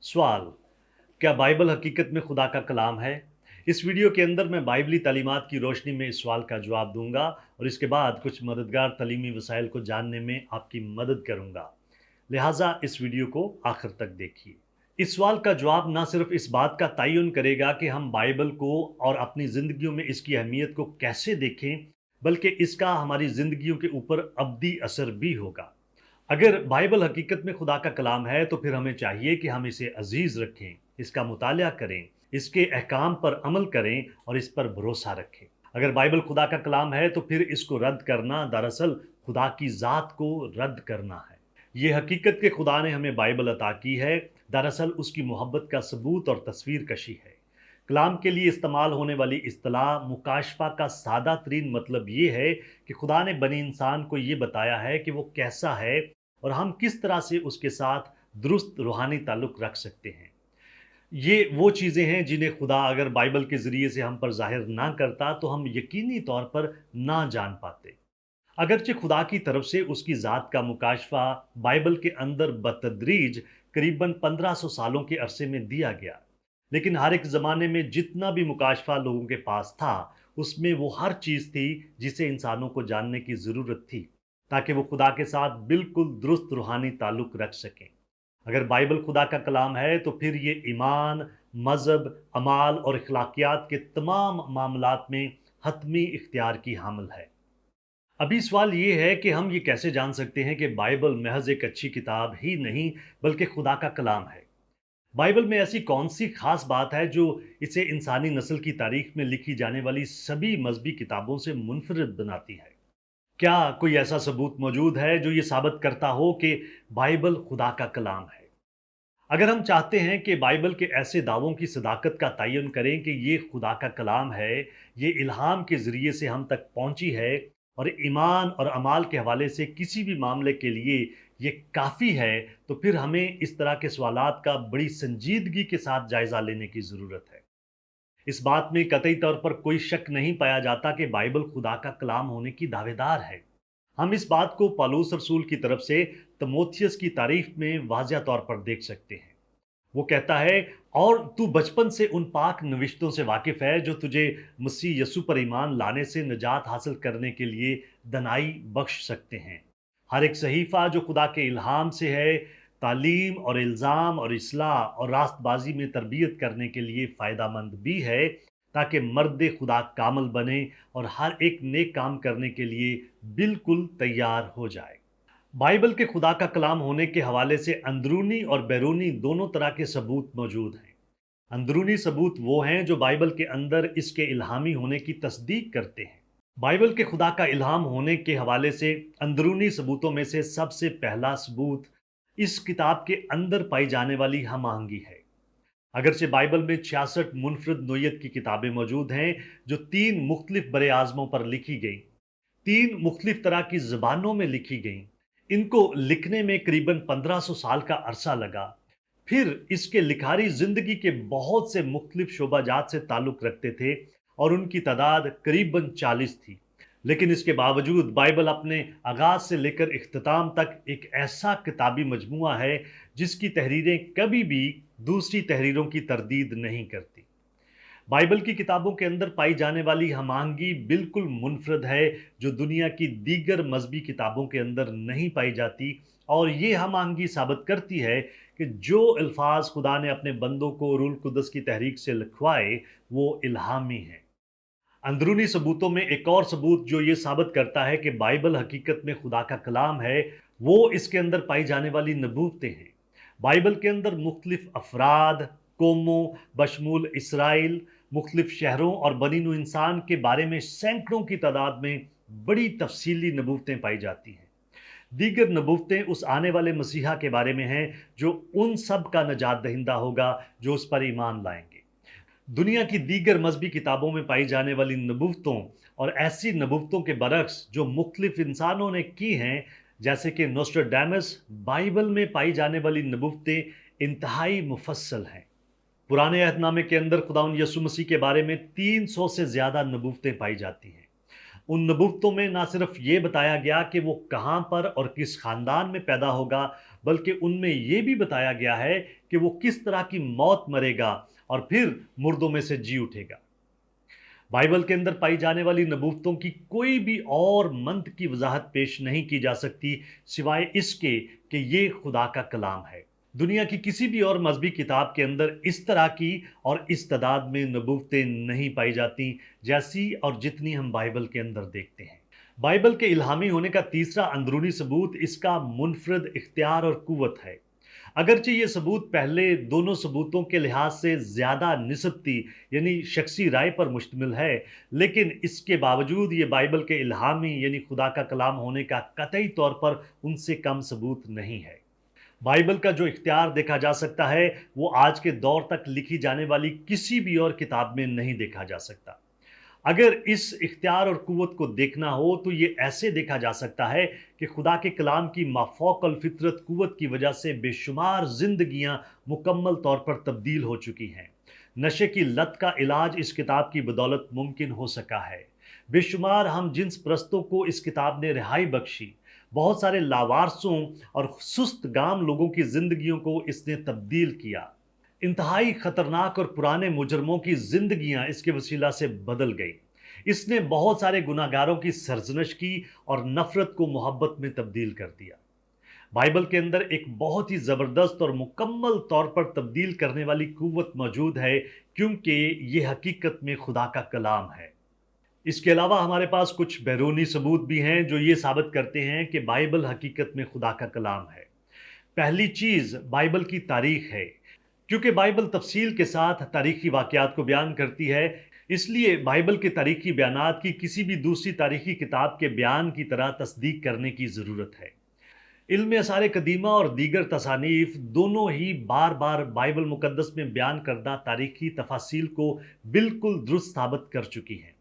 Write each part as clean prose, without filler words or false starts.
सवाल: क्या बाइबल हकीकत में खुदा का कलाम है? इस वीडियो के अंदर मैं बाइबली तालीमात की रोशनी में इस सवाल का जवाब दूंगा और इसके बाद कुछ मददगार तालीमी वसाइल को जानने में आपकी मदद करूंगा। लिहाजा इस वीडियो को आखिर तक देखिए। इस सवाल का जवाब ना सिर्फ इस बात का तयन करेगा कि हम बाइबल को और अपनी ज़िंदगियों में इसकी अहमियत को कैसे देखें, बल्कि इसका हमारी ज़िंदगियों के ऊपर अब्दी असर भी होगा। अगर बाइबल हकीकत में खुदा का कलाम है तो फिर हमें चाहिए कि हम इसे अजीज़ रखें, इसका मुतालिया करें, इसके अहकाम पर अमल करें और इस पर भरोसा रखें। अगर बाइबल खुदा का कलाम है तो फिर इसको रद्द करना दरअसल खुदा की ज़ात को रद्द करना है। ये हकीकत कि खुदा ने हमें बाइबल अता की है, दरअसल उसकी मोहब्बत का सबूत और तस्वीर कशी है। कलाम के लिए इस्तेमाल होने वाली इस्तिलाह मुकाशफा का सादा तरीन मतलब ये है कि खुदा ने बनी इंसान को ये बताया है कि वो कैसा है और हम किस तरह से उसके साथ दुरुस्त रूहानी ताल्लुक रख सकते हैं। ये वो चीज़ें हैं जिन्हें खुदा अगर बाइबल के ज़रिए से हम पर ज़ाहिर ना करता तो हम यकीनी तौर पर ना जान पाते। अगरचे खुदा की तरफ से उसकी ज़ात का मुकाशफा बाइबल के अंदर बतदरीज करीबन 1500 सालों के अरसे में दिया गया, लेकिन हर एक ज़माने में जितना भी मुकाशफा लोगों के पास था उसमें वो हर चीज़ थी जिसे इंसानों को जानने की ज़रूरत थी, ताकि वो खुदा के साथ बिल्कुल दुरुस्त रूहानी ताल्लुक रख सकें। अगर बाइबल खुदा का कलाम है तो फिर ये ईमान, मज़हब, अमाल और अखलाकियात के तमाम मामलात में हतमी इख्तियार की हामिल है। अभी सवाल ये है कि हम ये कैसे जान सकते हैं कि बाइबल महज एक अच्छी किताब ही नहीं बल्कि खुदा का कलाम है। बाइबल में ऐसी कौन सी खास बात है जो इसे इंसानी नस्ल की तारीख में लिखी जाने वाली सभी मजहबी किताबों से मुनफरिद बनाती है? क्या कोई ऐसा सबूत मौजूद है जो ये साबित करता हो कि बाइबल खुदा का कलाम है? अगर हम चाहते हैं कि बाइबल के ऐसे दावों की सदाकत का तयन करें कि ये खुदा का कलाम है, ये इल्हाम के ज़रिए से हम तक पहुंची है और ईमान और अमाल के हवाले से किसी भी मामले के लिए ये काफ़ी है, तो फिर हमें इस तरह के सवालात का बड़ी संजीदगी के साथ जायज़ा लेने की ज़रूरत है। इस बात में कतई तौर पर कोई शक नहीं पाया जाता कि बाइबल खुदा का कलाम होने की दावेदार है। हम इस बात को पौलुस रसूल की तरफ से तीमुथियुस की तारीफ में वाज़िह तौर पर देख सकते हैं। वो कहता है, और तू बचपन से उन पाक नविश्तों से वाकिफ है जो तुझे मसीह यसु पर ईमान लाने से निजात हासिल करने के लिए दनाई बख्श सकते हैं। हर एक सहीफा जो खुदा के इल्हाम से है, तालीम और इल्ज़ाम और इस्लाह और रास्तबाजी में तरबियत करने के लिए फ़ायदामंद भी है, ताकि मर्द खुदा कामल बने और हर एक नेक काम करने के लिए बिल्कुल तैयार हो जाए। बाइबल के खुदा का कलाम होने के हवाले से अंदरूनी और बैरूनी दोनों तरह के सबूत मौजूद हैं। अंदरूनी सबूत वो हैं जो बाइबल के अंदर इसके इल्हामी होने की तस्दीक करते हैं। बाइबल के खुदा का इल्हाम होने के हवाले से अंदरूनी सबूतों में से सबसे पहला सबूत इस किताब के अंदर पाई जाने वाली हम आहंगी है। अगरचे बाइबल में 66 मुनफरद नोयत की किताबें मौजूद हैं जो 3 मुख्तलिफ बरे आज़मों पर लिखी गई, 3 मुख्तलिफ तरह की ज़बानों में लिखी गई। इनको लिखने में करीबन 1500 साल का अरसा लगा। फिर इसके लिखारी ज़िंदगी के बहुत से मुख्तलिफ शोबाजात से ताल्लुक़ रखते थे और उनकी तादाद करीबन 40 थी। लेकिन इसके बावजूद बाइबल अपने आगाज़ से लेकर इख्तिताम तक एक ऐसा किताबी मजमुआ है जिसकी तहरीरें कभी भी दूसरी तहरीरों की तरदीद नहीं करती। बाइबल की किताबों के अंदर पाई जाने वाली हम आहंगी बिल्कुल मुनफरद है, जो दुनिया की दीगर मजहबी किताबों के अंदर नहीं पाई जाती, और ये हम आहंगी साबित करती है कि जो अल्फाज खुदा ने अपने बंदों को रूल कुदस की तहरीक से लिखवाए वो इल्हामी हैं। अंदरूनी सबूतों में एक और सबूत जो ये साबित करता है कि बाइबल हकीकत में खुदा का कलाम है, वो इसके अंदर पाई जाने वाली नबूवतें हैं। बाइबल के अंदर मुख्तलिफ अफराद, कौमों बशमूल इसराइल, मुख्तलिफ शहरों और बनी नूं इंसान के बारे में सैकड़ों की तादाद में बड़ी तफसीली नबूवतें पाई जाती हैं। दीगर नबूवतें उस आने वाले मसीहा के बारे में हैं जो उन सब का नजात दहिंदा होगा जो उस पर ईमान लाएंगे। दुनिया की दीगर मजहबी किताबों में पाई जाने वाली नबूवतों और ऐसी नबूवतों के बरक्स जो मुख्तलिफ इंसानों ने की हैं, जैसे कि नोस्ट्राडामस, बाइबल में पाई जाने वाली नबूवतें इंतहाई मुफस्सल हैं। पुराने अहदनामे के अंदर खुदावंद यसु मसीह के बारे में 300 से ज़्यादा नबूवतें पाई जाती हैं। उन नबूवतों में ना सिर्फ ये बताया गया कि वो कहाँ पर और किस खानदान में पैदा होगा, बल्कि उनमें ये भी बताया गया है कि वो किस तरह की मौत मरेगा और फिर मुर्दों में से जी उठेगा। बाइबल के अंदर पाई जाने वाली नबूवतों की कोई भी और मंत की वजाहत पेश नहीं की जा सकती सिवाय इसके कि ये खुदा का कलाम है। दुनिया की किसी भी और मजहबी किताब के अंदर इस तरह की और इस तादाद में नबूवतें नहीं पाई जाती जैसी और जितनी हम बाइबल के अंदर देखते हैं। बाइबल के इल्हामी होने का तीसरा अंदरूनी सबूत इसका मुनफरद इख्तियार और कुव्वत है। अगरचे ये सबूत पहले दोनों सबूतों के लिहाज से ज़्यादा निस्बती यानी शख्सी राय पर मुश्तमिल है, लेकिन इसके बावजूद ये बाइबल के इल्हामी यानी खुदा का कलाम होने का कतई तौर पर उनसे कम सबूत नहीं है। बाइबल का जो इख्तियार देखा जा सकता है वो आज के दौर तक लिखी जाने वाली किसी भी और किताब में नहीं देखा जा सकता। अगर इस इख्तियार और कुव्वत को देखना हो तो ये ऐसे देखा जा सकता है कि खुदा के कलाम की माफौकल फितरत कुव्वत की वजह से बेशुमार जिंदगियां मुकम्मल तौर पर तब्दील हो चुकी हैं। नशे की लत का इलाज इस किताब की बदौलत मुमकिन हो सका है। बेशुमार हम जिन्स परस्तों को इस किताब ने रिहाई बख्शी। बहुत सारे लावारसों और सुस्त गाम लोगों की जिंदगियों को इसने तब्दील किया। इंतहाई खतरनाक और पुराने मुजरमों की जिंदगियां इसके वसीला से बदल गई। इसने बहुत सारे गुनाहगारों की सरजनश की और नफरत को मोहब्बत में तब्दील कर दिया। बाइबल के अंदर एक बहुत ही ज़बरदस्त और मुकम्मल तौर पर तब्दील करने वाली कुव्वत मौजूद है, क्योंकि ये हकीकत में खुदा का कलाम है। इसके अलावा हमारे पास कुछ बैरूनी सबूत भी हैं जो ये साबित करते हैं कि बाइबल हकीकत में खुदा का कलाम है। पहली चीज़ बाइबल की तारीख है। क्योंकि बाइबल तफसील के साथ तारीखी वाक़यात को बयान करती है, इसलिए बाइबल के तारीखी बयानात की किसी भी दूसरी तारीखी किताब के बयान की तरह तस्दीक करने की ज़रूरत है। इल्म असार कदीमा और दीगर तसानीफ दोनों ही बार बार बाइबल मुकद्दस में बयान करदा तारीखी तफासील को बिल्कुल दुरुस्त साबित कर चुकी हैं।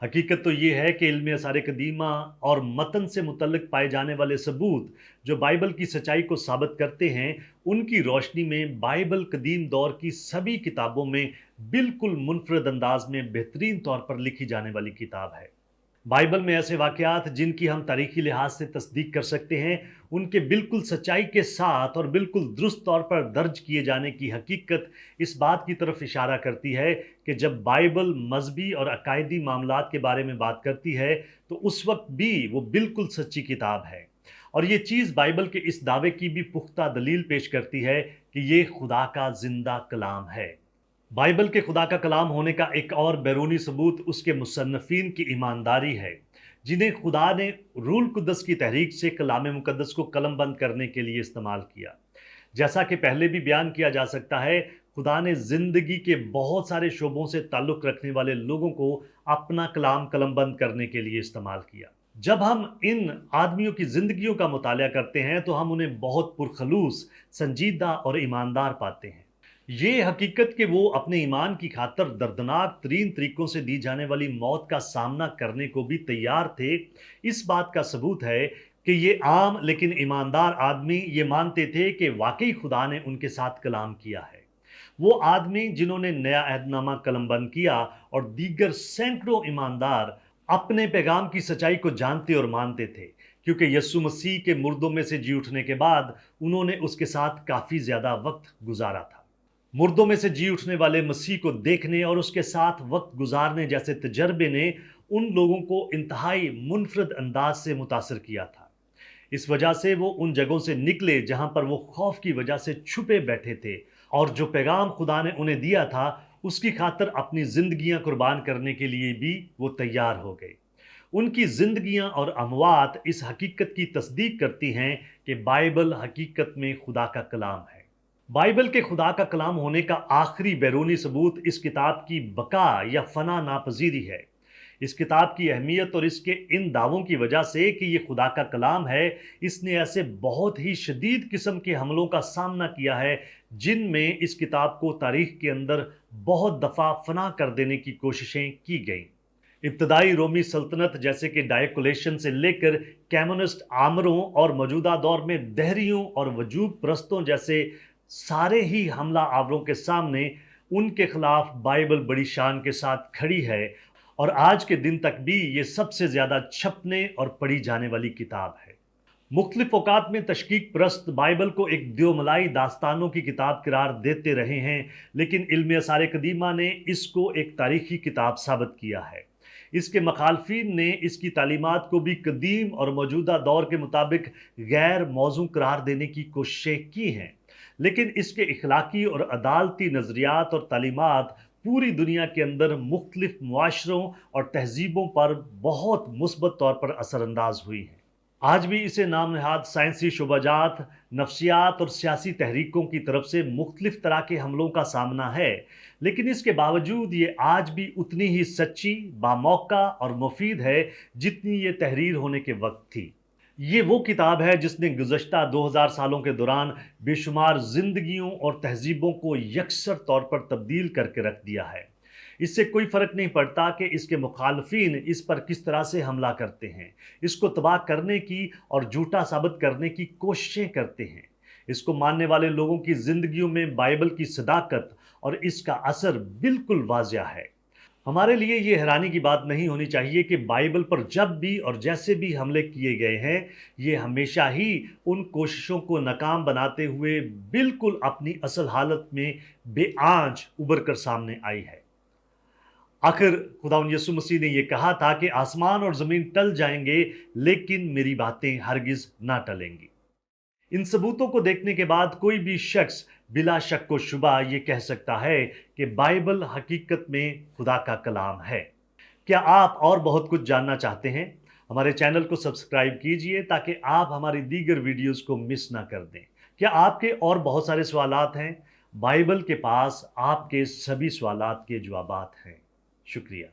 हकीकत तो ये है कि इल्म असार कदीमा और मतन से मुतल्लिक पाए जाने वाले सबूत जो बाइबल की सच्चाई को साबित करते हैं, उनकी रोशनी में बाइबल कदीम दौर की सभी किताबों में बिल्कुल मुनफरद अंदाज में बेहतरीन तौर पर लिखी जाने वाली किताब है। बाइबल में ऐसे वाक़यात जिनकी हम तारीखी लिहाज से तस्दीक कर सकते हैं, उनके बिल्कुल सच्चाई के साथ और बिल्कुल दुरुस्त तौर पर दर्ज किए जाने की हकीकत इस बात की तरफ इशारा करती है कि जब बाइबल मजहबी और अकायदी मामलात के बारे में बात करती है तो उस वक्त भी वो बिल्कुल सच्ची किताब है। और ये चीज़ बाइबल के इस दावे की भी पुख्ता दलील पेश करती है कि ये खुदा का जिंदा कलाम है। बाइबल के खुदा का कलाम होने का एक और बैरूनी सबूत उसके मुसन्नफीन की ईमानदारी है, जिन्हें खुदा ने रूल कुद्दस की तहरीक से कलाम मुकद्दस को कलमबंद करने के लिए इस्तेमाल किया। जैसा कि पहले भी बयान किया जा सकता है, खुदा ने ज़िंदगी के बहुत सारे शोबों से ताल्लुक़ रखने वाले लोगों को अपना कलाम कलमबंद करने के लिए इस्तेमाल किया। जब हम इन आदमियों की ज़िंदगियों का मुताला करते हैं तो हम उन्हें बहुत पुरखलूस, संजीदा और ईमानदार पाते हैं। ये हकीकत कि वो अपने ईमान की खातर दर्दनाक तरीन तरीकों से दी जाने वाली मौत का सामना करने को भी तैयार थे, इस बात का सबूत है कि ये आम लेकिन ईमानदार आदमी ये मानते थे कि वाकई खुदा ने उनके साथ कलाम किया है। वो आदमी जिन्होंने नया अहदनामा कलमबंद किया और दीगर सैकड़ों ईमानदार अपने पैगाम की सच्चाई को जानते और मानते थे, क्योंकि यस्सु मसीह के मुर्दों में से जी उठने के बाद उन्होंने उसके साथ काफ़ी ज़्यादा वक्त गुजारा था। मुर्दों में से जी उठने वाले मसीह को देखने और उसके साथ वक्त गुजारने जैसे तजर्बे ने उन लोगों को इंतहाई मुनफरद अंदाज से मुतासर किया था। इस वजह से वो उन जगहों से निकले जहां पर वो खौफ की वजह से छुपे बैठे थे, और जो पैगाम खुदा ने उन्हें दिया था उसकी खातर अपनी जिंदगियां कुर्बान करने के लिए भी वो तैयार हो गए। उनकी जिंदगियां और अमवात इस हकीकत की तस्दीक करती हैं कि बाइबल हकीकत में खुदा का कलाम है। बाइबल के खुदा का कलाम होने का आखिरी बैरूनी सबूत इस किताब की बका या फना नापजीरी है। इस किताब की अहमियत और इसके इन दावों की वजह से कि ये खुदा का कलाम है, इसने ऐसे बहुत ही शदीद किस्म के हमलों का सामना किया है जिनमें इस किताब को तारीख के अंदर बहुत दफ़ा फना कर देने की कोशिशें की गई। इब्तदाई रोमी सल्तनत जैसे कि डायकुलेशन से लेकर कैमोनिस्ट आमरों और मौजूदा दौर में दहरियों और वजूद परस्तों जैसे सारे ही हमला आवरों के सामने उनके खिलाफ बाइबल बड़ी शान के साथ खड़ी है और आज के दिन तक भी ये सबसे ज़्यादा छपने और पढ़ी जाने वाली किताब है। मुख्तलिफ औकात में तशकीक परस्त बाइबल को एक द्योमलाई दास्तानों की किताब करार देते रहे हैं, लेकिन इल्म असार कदीमा ने इसको एक तारीखी किताब साबित किया है। इसके मखालफीन ने इसकी तालीमात को भी कदीम और मौजूदा दौर के मुताबिक गैर मौजू करार देने की कोशिशें की हैं, लेकिन इसके इखलाकी और अदालती नज़रियात और तालीमात पूरी दुनिया के अंदर मुख्तलिफ मुआशरों और तहजीबों पर बहुत मुस्बत तौर पर असरअंदाज हुई हैं। आज भी इसे नाम नहाद साइंसी शुबाजात, नफ्सियात और सियासी तहरीकों की तरफ से मुख्तलिफ तरह के हमलों का सामना है, लेकिन इसके बावजूद ये आज भी उतनी ही सच्ची, बामौका और मुफीद है जितनी ये तहरीर होने के वक्त थी। ये वो किताब है जिसने गुज़श्ता 2000 सालों के दौरान बेशुमार जिंदगियों और तहजीबों को यकसर तौर पर तब्दील करके रख दिया है। इससे कोई फ़र्क नहीं पड़ता कि इसके मुखालफिन इस पर किस तरह से हमला करते हैं, इसको तबाह करने की और झूठा साबित करने की कोशिशें करते हैं। इसको मानने वाले लोगों की ज़िंदगियों में बाइबल की सदाकत और इसका असर बिल्कुल वाज़िह है। हमारे लिए ये हैरानी की बात नहीं होनी चाहिए कि बाइबल पर जब भी और जैसे भी हमले किए गए हैं, ये हमेशा ही उन कोशिशों को नाकाम बनाते हुए बिल्कुल अपनी असल हालत में बेआंच उभर कर सामने आई है। आखिर खुदावंद यीशु मसीह ने यह कहा था कि आसमान और ज़मीन टल जाएंगे, लेकिन मेरी बातें हरगिज़ ना टलेंगी। इन सबूतों को देखने के बाद कोई भी शख्स बिला शक व शुबा ये कह सकता है कि बाइबल हकीकत में खुदा का कलाम है। क्या आप और बहुत कुछ जानना चाहते हैं? हमारे चैनल को सब्सक्राइब कीजिए ताकि आप हमारी दीगर वीडियोस को मिस ना कर दें। क्या आपके और बहुत सारे सवालात हैं? बाइबल के पास आपके सभी सवालात के जवाबात हैं। शुक्रिया।